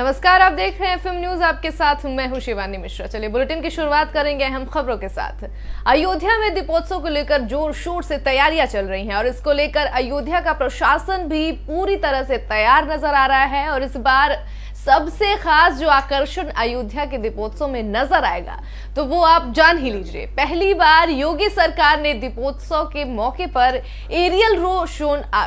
नमस्कार, आप देख रहे हैं एफएम न्यूज। आपके साथ मैं हूं शिवानी मिश्रा। चलिए बुलेटिन की शुरुआत करेंगे अहम खबरों के साथ। अयोध्या में दीपोत्सव को लेकर जोर शोर से तैयारियां चल रही हैं और इसको लेकर अयोध्या का प्रशासन भी पूरी तरह से तैयार नजर आ रहा है। और इस बार सबसे खास जो आकर्षण अयोध्या के दीपोत्सव में नजर आएगा तो वो आप जान ही लीजिए। पहली बार योगी सरकार ने दीपोत्सव के मौके पर एरियल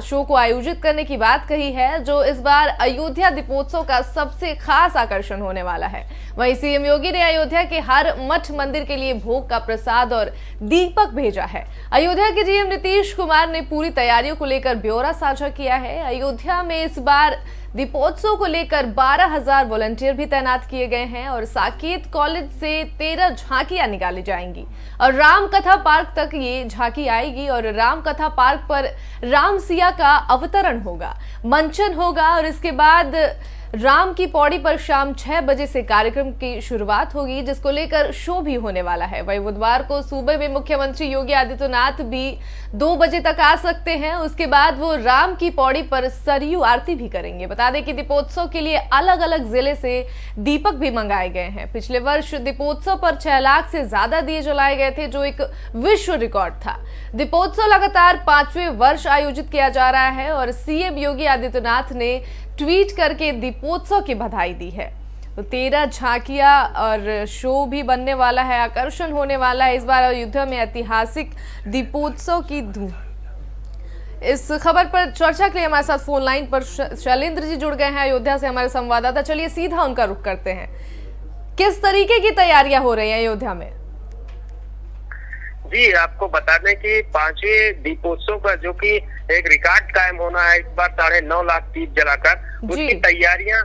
शो को आयोजित करने की बात कही है, जो इस बार अयोध्या दीपोत्सव का सबसे खास आकर्षण होने वाला है। वहीं सीएम योगी ने अयोध्या के हर मठ मंदिर के लिए भोग का प्रसाद और दीपक भेजा है। अयोध्या के डीएम नीतीश कुमार ने पूरी तैयारियों को लेकर ब्यौरा साझा किया है। अयोध्या में इस बार दीपोत्सव को लेकर 12,000 वॉलंटियर भी तैनात किए गए हैं और साकेत कॉलेज से 13 झांकियां निकाली जाएंगी और राम कथा पार्क तक ये झांकी आएगी। और राम कथा पार्क पर राम सिया का अवतरण होगा, मंचन होगा और इसके बाद राम की पौड़ी पर शाम 6 बजे से कार्यक्रम की शुरुआत होगी, जिसको लेकर शो भी होने वाला है। वही बुधवार को सूबे में मुख्यमंत्री योगी आदित्यनाथ भी 2 बजे तक आ सकते हैं। उसके बाद वो राम की पौड़ी पर सरयू आरती भी करेंगे। बता दें कि दीपोत्सव के लिए अलग अलग जिले से दीपक भी मंगाए गए हैं। पिछले वर्ष दीपोत्सव पर 6 लाख से ज्यादा दिए जलाए गए थे, जो एक विश्व रिकॉर्ड था। दीपोत्सव लगातार 5वें वर्ष आयोजित किया जा रहा है और सीएम योगी आदित्यनाथ ने ट्वीट करके दीपोत्सव की बधाई दी है। तो 13 झांकियां और शो भी बनने वाला है, आकर्षण होने वाला है। इस बार अयोध्या में ऐतिहासिक दीपोत्सव की धूम। इस खबर पर चर्चा के लिए हमारे साथ फोन लाइन पर शैलेंद्र जी जुड़ गए हैं, अयोध्या से हमारे संवाददाता। चलिए सीधा उनका रुख करते हैं। किस तरीके की तैयारियां हो रही हैं अयोध्या में? जी, आपको बता दें कि 5वें दीपोत्सव का जो कि एक रिकॉर्ड कायम होना है इस बार 9.5 लाख दीप जलाकर, उसकी तैयारियां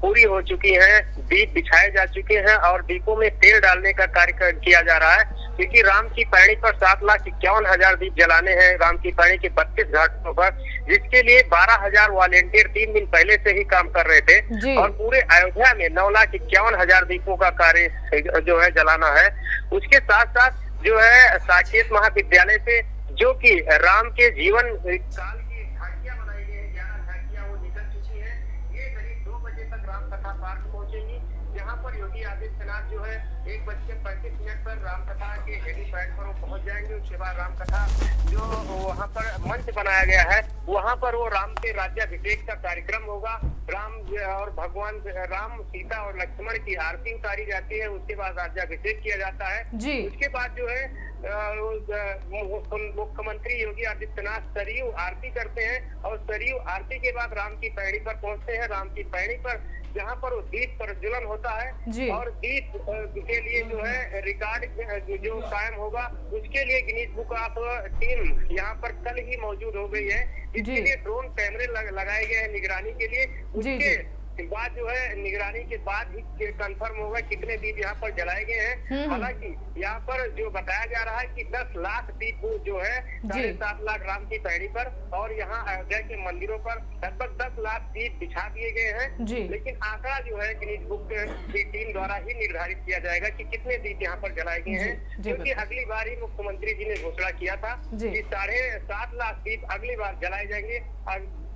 पूरी हो चुकी हैं। दीप बिछाए जा चुके हैं और दीपों में तेल डालने का कार्य किया जा रहा है, क्योंकि राम की पैड़ी पर 7,51,000 दीप जलाने हैं। राम की पैड़ी के 32 घाटों पर, जिसके लिए 12,000 वॉलेंटियर 3 दिन पहले से ही काम कर रहे थे और पूरे अयोध्या में 9,51,000 दीपों का कार्य जो है जलाना है। उसके साथ साथ जो है साकेत महाविद्यालय से जो कि राम के जीवन काल की झांकियां बनाई गई हैं, 11 झांकियां वो निकल चुकी हैं। ये करीब 2 बजे तक राम कथा पार्क पहुंचेंगी, जहां पर योगी आदित्यनाथ जो है 1:35 पर राम कथा के हेलीपैड पर वो पहुंच जाएंगे। उसके बाद राम कथा जो वहां पर मंच बनाया गया है, वहां पर वो राम के राज्याभिषेक का कार्यक्रम होगा। राम और भगवान राम, सीता और लक्ष्मण की आरती उतारी जाती है। उसके बाद राज्याभिषेक किया जाता है। उसके बाद जो है मुख्यमंत्री योगी आदित्यनाथ सरयू आरती करते हैं और सरयू आरती के बाद राम की पैड़ी पर पहुंचते हैं। राम की पैड़ी पर जहां पर वो दीप प्रज्वलन होता है और दीप के लिए जो है रिकॉर्ड जो कायम होगा, उसके लिए गिनीज बुक ऑफ टीम यहाँ पर कल ही मौजूद हो गई है। इसके लिए ड्रोन कैमरे लगाए गए हैं निगरानी के लिए। उसके बाद जो है निगरानी के बाद ही कंफर्म होगा कितने दीप यहाँ पर जलाए गए हैं। हालांकि यहाँ पर जो बताया जा रहा है कि 10 लाख दीप जो है 7.5 लाख राम की पैड़ी पर और यहाँ अयोध्या के मंदिरों पर लगभग 10 लाख दीप बिछा दिए गए हैं। लेकिन आंकड़ा जो है गिनीज बुक की टीम द्वारा ही निर्धारित किया जाएगा कि कितने दीप यहाँ पर जलाए गए हैं, क्योंकि अगली बार ही मुख्यमंत्री जी ने घोषणा किया था कि 7.5 लाख दीप अगली बार जलाए जाएंगे।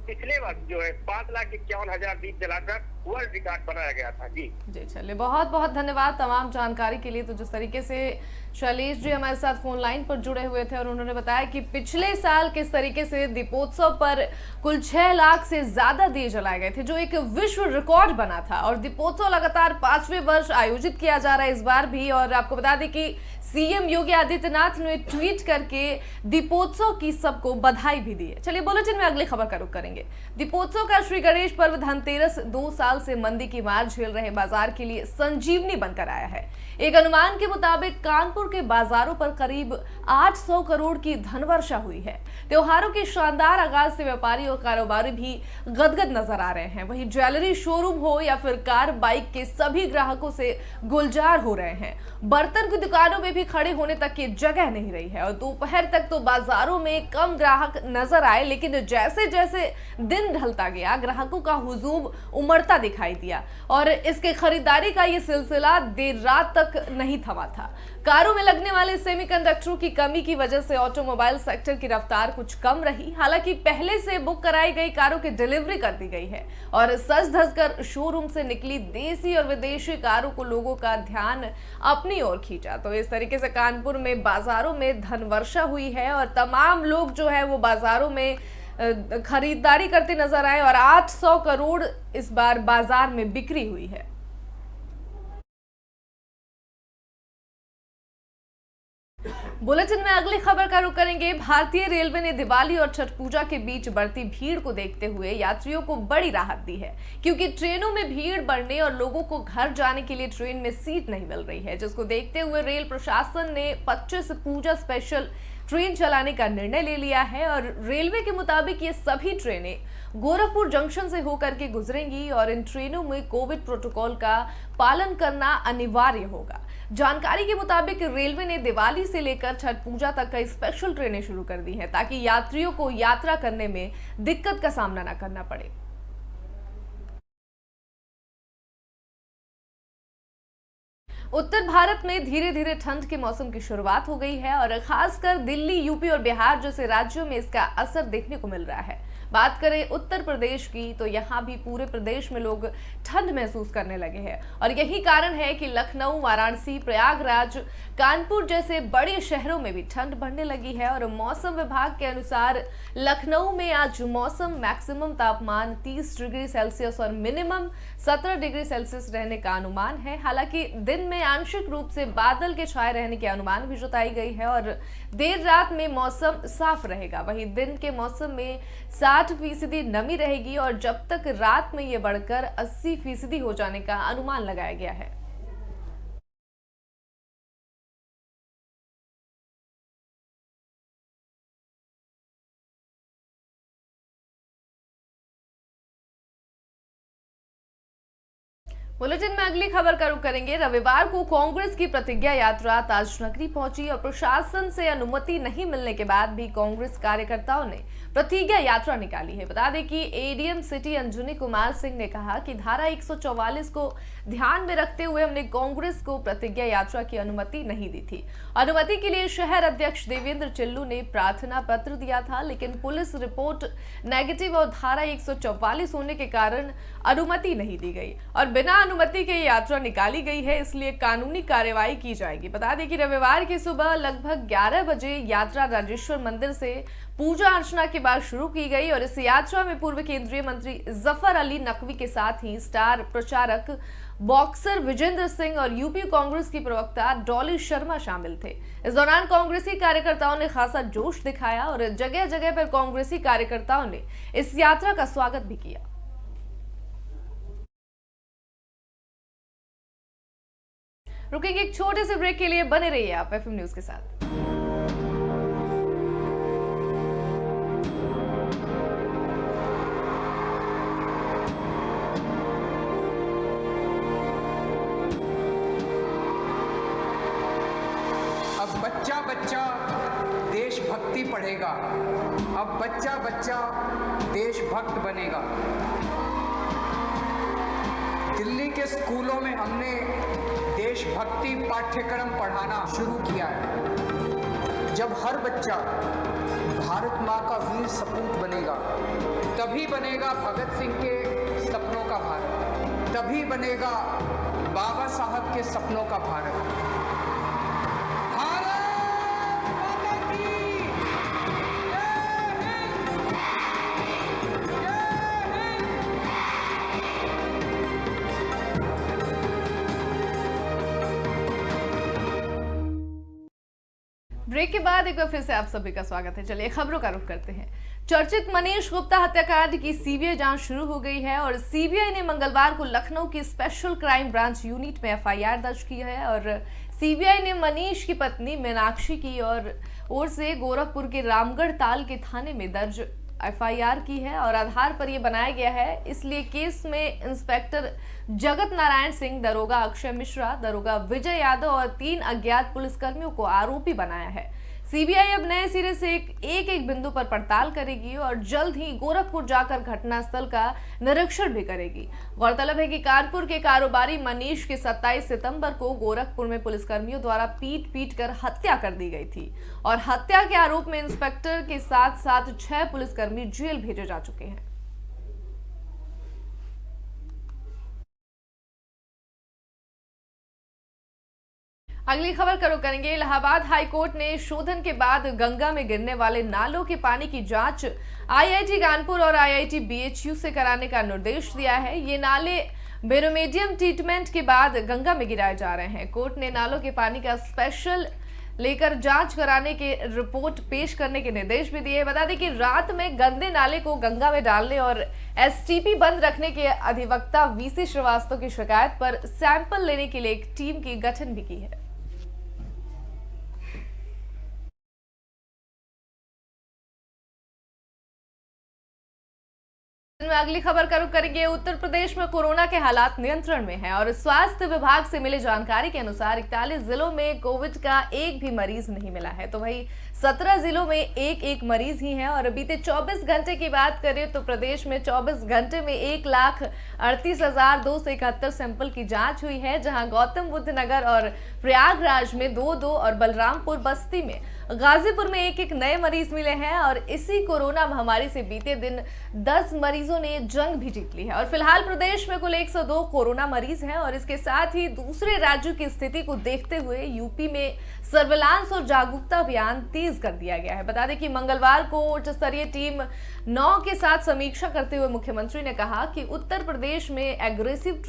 पिछले वर्ष जो है 5,51,000 दीप जलाकर वर्ल्ड रिकॉर्ड बनाया गया था। जी चलिए, बहुत बहुत धन्यवाद तमाम जानकारी के लिए। तो जिस तरीके से शैलेश जी हमारे साथ फोन लाइन पर जुड़े हुए थे और उन्होंने बताया कि पिछले साल किस तरीके से दीपोत्सव पर कुल 6 लाख से ज्यादा दिए जलाए गए थे, जो एक विश्व रिकॉर्ड बना था। और दीपोत्सव लगातार 5वें वर्ष आयोजित किया जा रहा है इस बार भी। और आपको बता दें कि सीएम योगी आदित्यनाथ ने ट्वीट करके दीपोत्सव की सबको बधाई भी दी है। चलिए बुलेटिन में अगली खबर का रुख करेंगे। दीपोत्सव का श्री गणेश पर्व धनतेरस 2 साल से मंदी की मार झेल रहे बाजार के लिए संजीवनी बनकर आया है। एक अनुमान के मुताबिक कानपुर के बाजारों पर करीब 800 करोड़ की धनवर्षा हुई है। त्योहारों के शानदार आगाज से व्यापारी और कारोबारी भी गदगद नजर आ रहे हैं। वहीं ज्वेलरी शोरूम हो या फिर कार बाइक के सभी ग्राहकों से गुलजार हो रहे हैं। बर्तन की दुकानों में भी भी खड़े होने तक की जगह नहीं रही है और दोपहर तक तो बाजारों में कम ग्राहक नजर आए, लेकिन जैसे जैसे दिन ढलता गया ग्राहकों का हुजूम उमड़ता दिखाई दिया और इसके खरीदारी का ये सिलसिला देर रात तक नहीं थमा था। कारों में लगने वाले सेमीकंडक्टरों की कमी की वजह से ऑटोमोबाइल सेक्टर की रफ्तार कुछ कम रही। हालांकि पहले से बुक कराई गई कारों की डिलीवरी कर दी गई है और सज धज कर शोरूम से निकली देसी और विदेशी कारों को लोगों का ध्यान अपनी ओर खींचा। तो इस तरीके से कानपुर में बाजारों में धन वर्षा हुई है और तमाम लोग जो है वो बाजारों में खरीदारी करते नजर आए और 800 करोड़ इस बार बाजार में बिक्री हुई है। बुलेटिन में अगली खबर का रुख करेंगे। भारतीय रेलवे ने दिवाली और छठ पूजा के बीच बढ़ती भीड़ को देखते हुए यात्रियों को बड़ी राहत दी है, क्योंकि ट्रेनों में भीड़ बढ़ने और लोगों को घर जाने के लिए ट्रेन में सीट नहीं मिल रही है, जिसको देखते हुए रेल प्रशासन ने 25 पूजा स्पेशल ट्रेन चलाने का निर्णय ले लिया है और रेलवे के मुताबिक ये सभी ट्रेनें गोरखपुर जंक्शन से होकर के गुजरेंगी और इन ट्रेनों में कोविड प्रोटोकॉल का पालन करना अनिवार्य होगा। जानकारी के मुताबिक रेलवे ने दिवाली से लेकर छठ पूजा तक कई स्पेशल ट्रेनें शुरू कर दी हैं, ताकि यात्रियों को यात्रा करने में दिक्कत का सामना न करना पड़े। उत्तर भारत में धीरे धीरे ठंड के मौसम की शुरुआत हो गई है और खासकर दिल्ली, यूपी और बिहार जैसे राज्यों में इसका असर देखने को मिल रहा है। बात करें उत्तर प्रदेश की तो यहाँ भी पूरे प्रदेश में लोग ठंड महसूस करने लगे हैं और यही कारण है कि लखनऊ, वाराणसी, प्रयागराज, कानपुर जैसे बड़े शहरों में भी ठंड बढ़ने लगी है। और मौसम विभाग के अनुसार लखनऊ में आज मौसम मैक्सिमम तापमान 30 डिग्री सेल्सियस और मिनिमम 17 डिग्री सेल्सियस रहने का अनुमान है। हालांकि दिन में आंशिक रूप से बादल के छाए रहने के अनुमान भी जताई गई है और देर रात में मौसम साफ रहेगा। वहीं दिन के मौसम में 60% नमी रहेगी और जब तक रात में ये बढ़कर 80% हो जाने का अनुमान लगाया गया है। बुलेटिन में अगली खबर का रुख करेंगे। रविवार को कांग्रेस की प्रतिज्ञा यात्रा ताजनगरी पहुंची और प्रशासन से अनुमति नहीं मिलने के बाद भी कांग्रेस कार्यकर्ताओं ने प्रतिज्ञा यात्रा निकाली है। बता दें कि एडीएम सिटी अंजनी कुमार सिंह ने कहा कि धारा 144 को ध्यान में रखते हुए हमने कांग्रेस को प्रतिज्ञा यात्रा की अनुमति नहीं दी थी। अनुमति के लिए शहर अध्यक्ष देवेंद्र चिल्लू ने प्रार्थना पत्र दिया था, लेकिन पुलिस रिपोर्ट नेगेटिव और धारा 144 होने के कारण अनुमति नहीं दी गई और बिना अनुमति के यात्रा निकाली गई है, इसलिए कानूनी कार्रवाई की जाएगी। बता दें कि रविवार की सुबह लगभग 11 बजे यात्रा राजेश्वर मंदिर से पूजा अर्चना के बाद शुरू की गई और इस यात्रा में पूर्व केंद्रीय मंत्री जफर अली नकवी के साथ ही स्टार प्रचारक बॉक्सर विजेंद्र सिंह और यूपी कांग्रेस की प्रवक्ता डॉली शर्मा शामिल थे। इस दौरान कांग्रेसी कार्यकर्ताओं ने खासा जोश दिखाया और जगह जगह पर कांग्रेसी कार्यकर्ताओं ने इस यात्रा का स्वागत भी किया। रुकेंगे एक छोटे से ब्रेक के लिए, बने रहिए आप एफएम न्यूज के साथ। अब बच्चा बच्चा देशभक्ति पढ़ेगा, अब बच्चा बच्चा देशभक्त बनेगा। दिल्ली के स्कूलों में हमने देशभक्ति पाठ्यक्रम पढ़ाना शुरू किया है। जब हर बच्चा भारत माँ का वीर सपूत बनेगा, तभी बनेगा भगत सिंह के सपनों का भारत, तभी बनेगा बाबा साहब के सपनों का भारत। ब्रेक के बाद एक बार फिर से आप सभी का स्वागत है। चलिए खबरों का रुख करते हैं। चर्चित मनीष गुप्ता हत्याकांड की सीबीआई जांच शुरू हो गई है और सीबीआई ने मंगलवार को लखनऊ की स्पेशल क्राइम ब्रांच यूनिट में एफआईआर दर्ज की है और सीबीआई ने मनीष की पत्नी मीनाक्षी की ओर से गोरखपुर के रामगढ़ ताल के थाने में दर्ज एफआईआर की है और आधार पर यह बनाया गया है। इसलिए केस में इंस्पेक्टर जगत नारायण सिंह, दरोगा अक्षय मिश्रा, दरोगा विजय यादव और 3 अज्ञात पुलिसकर्मियों को आरोपी बनाया है। सीबीआई अब नए सिरे से एक बिंदु पर पड़ताल करेगी और जल्द ही गोरखपुर जाकर घटनास्थल का निरीक्षण भी करेगी। गौरतलब है कि कानपुर के कारोबारी मनीष की 27 सितंबर को गोरखपुर में पुलिसकर्मियों द्वारा पीट कर हत्या कर दी गई थी और हत्या के आरोप में इंस्पेक्टर के साथ साथ 6 पुलिसकर्मी जेल भेजे जा चुके हैं। अगली खबर का रुख करेंगे। इलाहाबाद हाईकोर्ट ने शोधन के बाद गंगा में गिरने वाले नालों के पानी की जांच आईआईटी कानपुर और आईआईटी बीएचयू से कराने का निर्देश दिया है। ये नाले बेरोमेडियम ट्रीटमेंट के बाद गंगा में गिराए जा रहे हैं। कोर्ट ने नालों के पानी का स्पेशल लेकर जांच कराने के रिपोर्ट पेश करने के निर्देश भी दिए। बता दें कि रात में गंदे नाले को गंगा में डालने और एसटीपी बंद रखने के अधिवक्ता वीसी श्रीवास्तव की शिकायत पर सैंपल लेने के लिए एक टीम की गठन भी की है। अगली खबर का रुख करेंगे। उत्तर प्रदेश में कोरोना के हालात नियंत्रण में हैं और स्वास्थ्य विभाग से मिली जानकारी के अनुसार 41 जिलों में कोविड का एक भी मरीज नहीं मिला है, तो वहीं 17 जिलों में एक मरीज ही है। और बीते 24 घंटे की बात करें तो प्रदेश में 24 घंटे में 1,38,271 सैंपल की जांच हुई है, जहां गौतम बुद्ध नगर और प्रयागराज में 2 और बलरामपुर, बस्ती में, गाजीपुर में एक नए मरीज मिले हैं। और इसी कोरोना महामारी से बीते दिन 10 मरीजों ने जंग भी जीत ली है और फिलहाल प्रदेश में कुल 102 कोरोना मरीज हैं। और इसके साथ ही दूसरे राज्यों की स्थिति को देखते हुए यूपी में सर्विलांस और जागरूकता अभियान तेज कर दिया गया है। बता दें कि मंगलवार को उच्च स्तरीय टीम 9 के साथ समीक्षा करते हुए मुख्यमंत्री ने कहा कि उत्तर प्रदेश में एग्रेसिव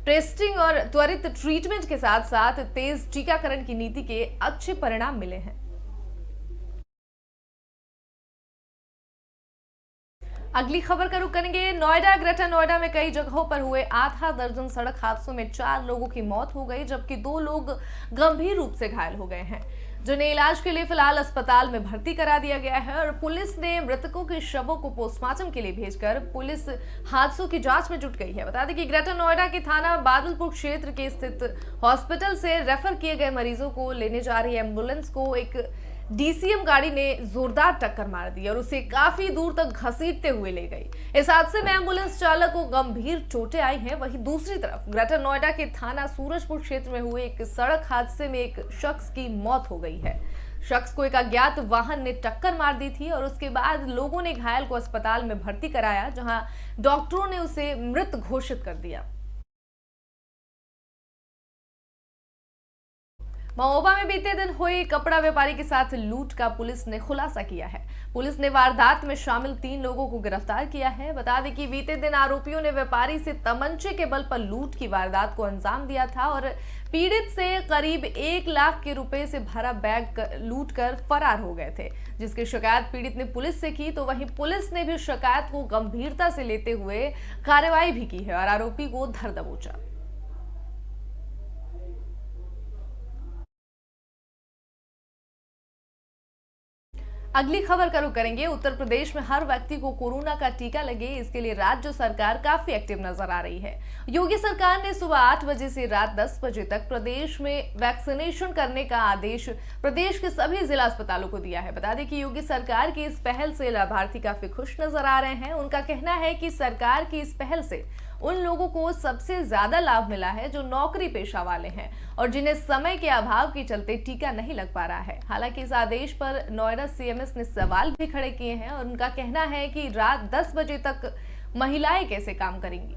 टेस्टिंग और त्वरित ट्रीटमेंट के साथ साथ तेज टीकाकरण की नीति के अच्छे परिणाम मिले हैं। अगली खबर का रुख करेंगे। नोएडा, ग्रेटर नोएडा में कई जगहों पर हुए आधा दर्जन सड़क हादसों में 4 लोगों की मौत हो गई, जबकि 2 लोग गंभीर रूप से घायल हो गए हैं, जिन्हें इलाज के लिए फिलहाल अस्पताल में भर्ती करा दिया गया है। और पुलिस ने मृतकों के शवों को पोस्टमार्टम के लिए भेजकर पुलिस हादसों की जांच में जुट गई है। बता दें कि ग्रेटर नोएडा के थाना बादलपुर क्षेत्र के स्थित हॉस्पिटल से रेफर किए गए मरीजों को लेने जा रही एम्बुलेंस को एक डीसीएम गाड़ी ने जोरदार टक्कर मार दी और उसे काफी दूर तक घसीटते हुए ले गई। इस हादसे में एम्बुलेंस चालक को गंभीर चोटें आई हैं। वहीं दूसरी तरफ ग्रेटर नोएडा के थाना सूरजपुर क्षेत्र में हुए एक सड़क हादसे में एक शख्स की मौत हो गई है। शख्स को एक अज्ञात वाहन ने टक्कर मार दी थी और उसके बाद लोगों ने घायल को अस्पताल में भर्ती कराया, जहां डॉक्टरों ने उसे मृत घोषित कर दिया। महोबा में बीते दिन हुई कपड़ा व्यापारी के साथ लूट का पुलिस ने खुलासा किया है। पुलिस ने वारदात में शामिल 3 लोगों को गिरफ्तार किया है। बता दें कि बीते दिन आरोपियों ने व्यापारी से तमंचे के बल पर लूट की वारदात को अंजाम दिया था और पीड़ित से करीब 1 लाख के रुपए से भरा बैग लूट कर फरार हो गए थे, जिसकी शिकायत पीड़ित ने पुलिस से की। तो वहीं पुलिस ने भी शिकायत को गंभीरता से लेते हुए कार्रवाई भी की है और आरोपी को धर दबोचा। अगली खबर का रुख करेंगे। उत्तर प्रदेश में हर व्यक्ति को कोरोना का टीका लगे, इसके लिए राज्य सरकार काफी एक्टिव नजर आ रही है। योगी सरकार ने सुबह 8 बजे से रात 10 बजे तक प्रदेश में वैक्सीनेशन करने का आदेश प्रदेश के सभी जिला अस्पतालों को दिया है। बता दें कि योगी सरकार की इस पहल से लाभार्थी काफी खुश नजर आ रहे हैं। उनका कहना है कि सरकार की इस पहल से उन लोगों को सबसे ज्यादा लाभ मिला है जो नौकरी पेशा वाले हैं और जिन्हें समय के अभाव के चलते टीका नहीं लग पा रहा है। हालांकि इस आदेश पर नोएडा सीएमएस ने सवाल भी खड़े किए हैं और उनका कहना है कि रात 10 बजे तक महिलाएं कैसे काम करेंगी।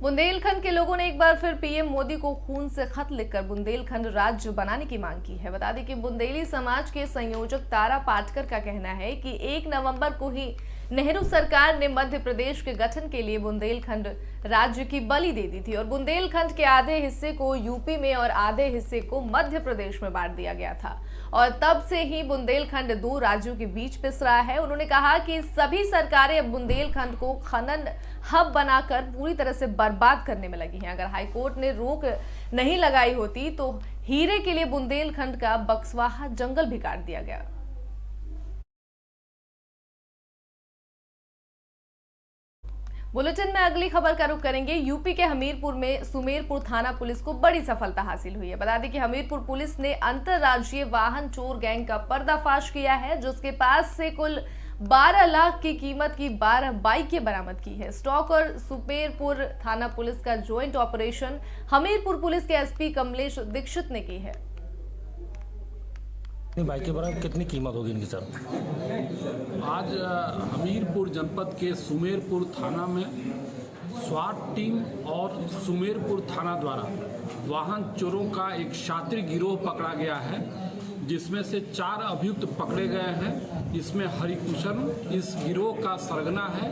बुंदेलखंड के लोगों ने एक बार फिर पीएम मोदी को खून से खत लिखकर बुंदेलखंड राज्य बनाने की मांग की है। बता दें कि बुंदेली समाज के संयोजक तारा पाटकर का कहना है कि 1 नवंबर को ही नेहरू सरकार ने मध्य प्रदेश के गठन के लिए बुंदेलखंड राज्य की बलि दे दी थी और बुंदेलखंड के आधे हिस्से को यूपी में और आधे हिस्से को मध्य प्रदेश में बांट दिया गया था और तब से ही बुंदेलखंड दो राज्यों के बीच पिस रहा है। उन्होंने कहा कि सभी सरकारें अब बुंदेलखंड को खनन हब बनाकर पूरी तरह से बर्बाद करने में लगी हैं। अगर हाईकोर्ट ने रोक नहीं लगाई होती तो हीरे के लिए बुंदेलखंड का बक्सवाहा जंगल भी काट दिया गया। बुलेटिन में अगली खबर का रुख करेंगे। यूपी के हमीरपुर में सुमेरपुर थाना पुलिस को बड़ी सफलता हासिल हुई है। बता दें कि हमीरपुर पुलिस ने अंतरराज्यीय वाहन चोर गैंग का पर्दाफाश किया है, जिसके पास से कुल 12 लाख की कीमत की 12 बाइकें बरामद की है। स्टॉक और सुमेरपुर थाना पुलिस का ज्वाइंट ऑपरेशन हमीरपुर पुलिस के एसपी कमलेश दीक्षित ने की है। बाइकें बरामद कितनी कीमत होगी इनकी सर? आज हमीरपुर जनपद के सुमेरपुर थाना में स्वाट टीम और सुमेरपुर थाना द्वारा वाहन चोरों का एक शातिर गिरोह पकड़ा गया है, जिसमें से 4 अभियुक्त पकड़े गए हैं। इसमें हरिकुशन इस गिरोह का सरगना है।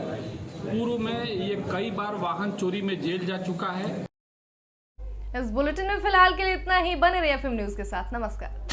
पूर्व में ये कई बार वाहन चोरी में जेल जा चुका है। इस बुलेटिन में फिलहाल के लिए इतना ही। बने रहिए एफएम न्यूज के साथ। नमस्कार।